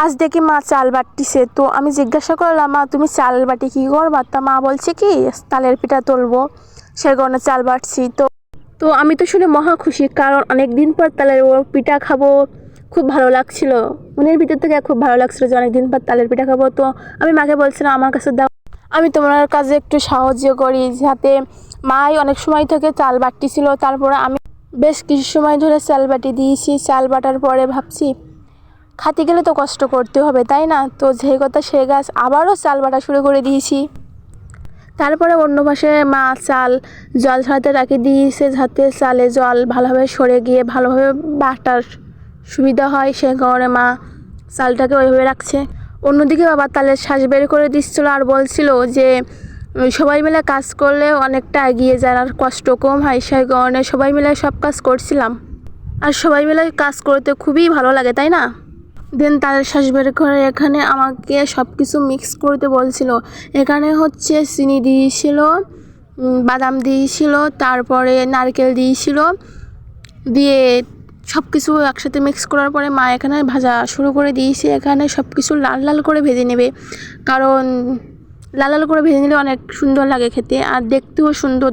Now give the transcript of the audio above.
আজ দেখি মা চাল বাটতিছে, তো আমি জিজ্ঞাসা করলাম, মা তুমি চাল বাটি কী করবা? তা মা বলছে কি তালের পিঠা তুলবো, সেই কারণে চাল বাটছি। তো তো আমি তো শুনে মহা খুশি, কারণ অনেক দিন পর তালের পিঠা খাবো, খুব ভালো লাগছিল। মনের ভিতর থেকে খুব ভালো লাগছিল যে অনেক দিন পর তালের পিঠা খাবো। তো আমি মাকে বলছিলাম আমার কাছে দাও, আমি তোমার কাজে একটু সাহায্য করি, যাতে মাই অনেক সময় থেকে চাল বাটতিছিল। তারপরে আমি বেশ কিছু সময় ধরে চাল বাটি দিয়েছি। চাল বাটার পরে ভাবছি খাতে গেলে তো কষ্ট করতে হবে, তাই না? তো যেই কথা সে গাছ, আবারও চাল বাটা শুরু করে দিয়েছি। তারপরে অন্য পাশে মা চাল জল ঝরাতে রাখি দিয়েছে, যাতে চালে জল ভালোভাবে সরে গিয়ে ভালোভাবে বাটার সুবিধা হয়, সে কারণে মা চালটাকে ওইভাবে রাখছে। অন্যদিকে বাবা তালের শ্বাস বের করে দিচ্ছিল আর বলছিল যে সবাই মিলে কাজ করলে অনেকটা এগিয়ে যায় আর কষ্ট কম হয়, সেই কারণে সবাই মিলে সব কাজ করছিলাম। আর সবাই মিলে কাজ করতে খুবই ভালো লাগে, তাই না? দেন তালের শ্বাস বের করে এখানে আমাকে সব কিছু মিক্স করতে বলছিল। এখানে হচ্ছে চিনি দিয়েছিল, বাদাম দিয়েছিল, তারপরে নারকেল দিয়েছিল, দিয়ে সব কিছু একসাথে মিক্স করার পরে মা এখানে ভাজা শুরু করে দিয়েছে। এখানে সব কিছু লাল লাল করে ভেজে নেবে, কারণ লাল লাল করে ভেজে নিলে অনেক সুন্দর লাগে খেতে আর দেখতেও সুন্দর।